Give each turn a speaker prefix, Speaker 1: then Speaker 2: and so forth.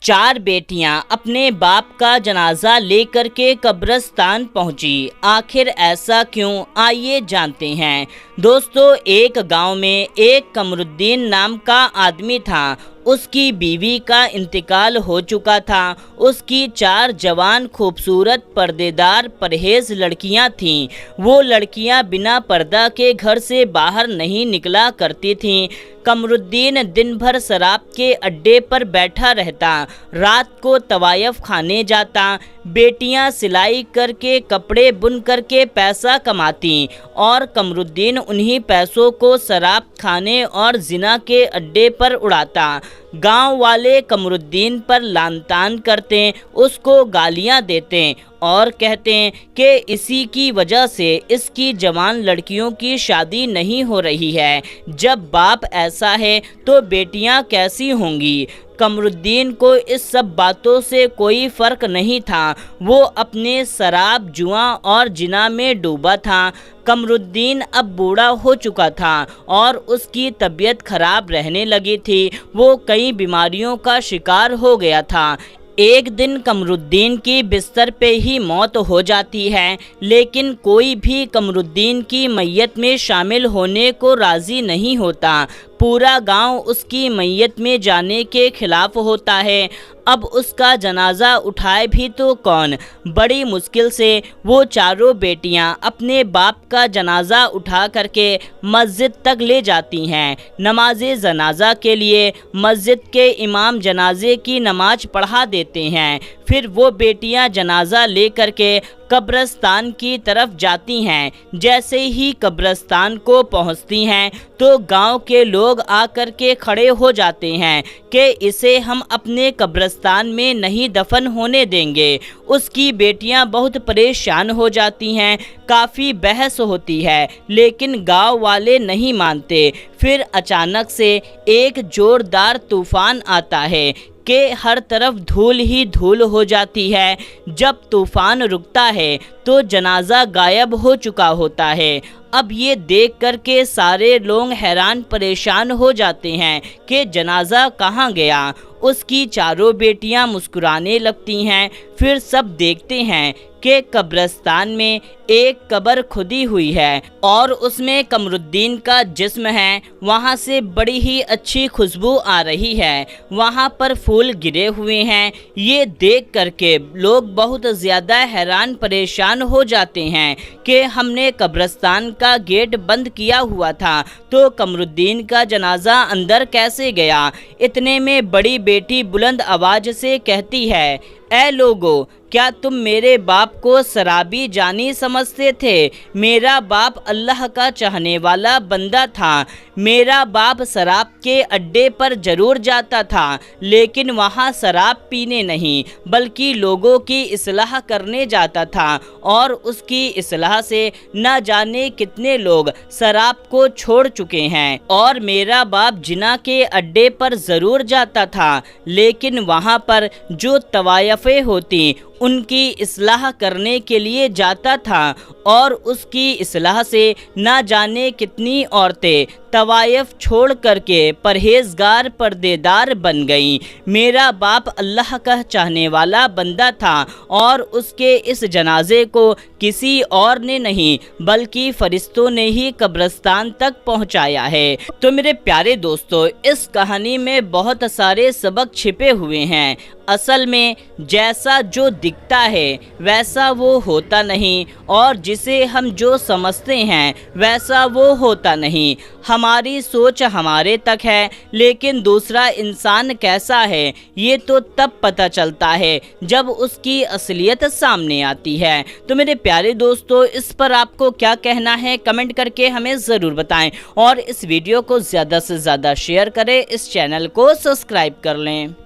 Speaker 1: 4 बेटियां अपने बाप का जनाजा लेकर के कब्रिस्तान पहुंची। आखिर ऐसा क्यों, आइए जानते हैं। दोस्तों, एक गांव में एक कमरुद्दीन नाम का आदमी था। उसकी बीवी का इंतकाल हो चुका था। उसकी 4 जवान खूबसूरत पर्देदार परहेज लड़कियां थीं। वो लड़कियां बिना पर्दा के घर से बाहर नहीं निकला करती थीं। कमरुद्दीन दिन भर शराब के अड्डे पर बैठा रहता, रात को तवायफ खाने जाता। बेटियां सिलाई करके कपड़े बुन करके पैसा कमाती और कमरुद्दीन उन्हीं पैसों को शराब खाने और जिना के अड्डे पर उड़ाता। गांव वाले कमरुद्दीन पर लानतान करते, उसको गालियां देते और कहते कि इसी की वजह से इसकी जवान लड़कियों की शादी नहीं हो रही है। जब बाप ऐसा है तो बेटियां कैसी होंगी। कमरुद्दीन को इस सब बातों से कोई फ़र्क नहीं था। वो अपने शराब, जुआ और जिना में डूबा था। कमरुद्दीन अब बूढ़ा हो चुका था और उसकी तबीयत खराब रहने लगी थी। वो कई बीमारियों का शिकार हो गया था। एक दिन कमरुद्दीन की बिस्तर पे ही मौत हो जाती है, लेकिन कोई भी कमरुद्दीन की मैयत में शामिल होने को राज़ी नहीं होता। पूरा गांव उसकी मैयत में जाने के खिलाफ होता है। अब उसका जनाजा उठाए भी तो कौन। बड़ी मुश्किल से वो चारों बेटियां अपने बाप का जनाजा उठा करके मस्जिद तक ले जाती हैं। नमाज़े जनाजा के लिए मस्जिद के इमाम जनाजे की नमाज पढ़ा देते हैं। फिर वो बेटियां जनाजा ले करके कब्रिस्तान की तरफ जाती हैं। जैसे ही कब्रिस्तान को पहुंचती हैं तो गांव के लोग आकर के खड़े हो जाते हैं कि इसे हम अपने कब्रिस्तान में नहीं दफन होने देंगे। उसकी बेटियां बहुत परेशान हो जाती हैं। काफ़ी बहस होती है, लेकिन गांव वाले नहीं मानते। फिर अचानक से एक जोरदार तूफान आता है कि हर तरफ धूल ही धूल हो जाती है। जब तूफान रुकता है तो जनाजा गायब हो चुका होता है। अब ये देख कर के सारे लोग हैरान परेशान हो जाते हैं कि जनाजा कहाँ गया। उसकी चारों बेटियां मुस्कुराने लगती हैं। फिर सब देखते हैं कि कब्रिस्तान में एक कब्र खुदी हुई है और उसमें कमरुद्दीन का जिस्म है। वहाँ से बड़ी ही अच्छी खुशबू आ रही है। वहाँ पर फूल गिरे हुए हैं। ये देख करके लोग बहुत ज़्यादा हैरान परेशान हो जाते हैं कि हमने कब्रिस्तान का गेट बंद किया हुआ था तो कमरुद्दीन का जनाजा अंदर कैसे गया। इतने में बड़ी बेटी बुलंद आवाज़ से कहती है, ऐ लोगो, क्या तुम मेरे बाप को शराबी जानी समझते थे? मेरा बाप अल्लाह का चाहने वाला बंदा था। मेरा बाप शराब के अड्डे पर ज़रूर जाता था, लेकिन वहाँ शराब पीने नहीं बल्कि लोगों की इस्लाह करने जाता था और उसकी इस्लाह से न जाने कितने लोग शराब को छोड़ चुके हैं। और मेरा बाप जिना के अड्डे पर ज़रूर जाता था, लेकिन वहाँ पर जो तवायफ़ें होती उनकी इस्लाह करने के लिए जाता था और उसकी इस्लाह से ना जाने कितनी औरतें तवायफ छोड़ करके परहेजगार पर्देदार बन गईं। मेरा बाप अल्लाह का चाहने वाला बंदा था और उसके इस जनाजे को किसी और ने नहीं बल्कि फरिश्तों ने ही कब्रिस्तान तक पहुंचाया है। तो मेरे प्यारे दोस्तों, इस कहानी में बहुत सारे सबक छिपे हुए हैं। असल में जैसा जो दिखता है वैसा वो होता नहीं और जिसे हम जो समझते हैं वैसा वो होता नहीं। हमारी सोच हमारे तक है, लेकिन दूसरा इंसान कैसा है ये तो तब पता चलता है जब उसकी असलियत सामने आती है। तो मेरे प्यारे दोस्तों, इस पर आपको क्या कहना है कमेंट करके हमें ज़रूर बताएं और इस वीडियो को ज़्यादा से ज़्यादा शेयर करें। इस चैनल को सब्सक्राइब कर लें।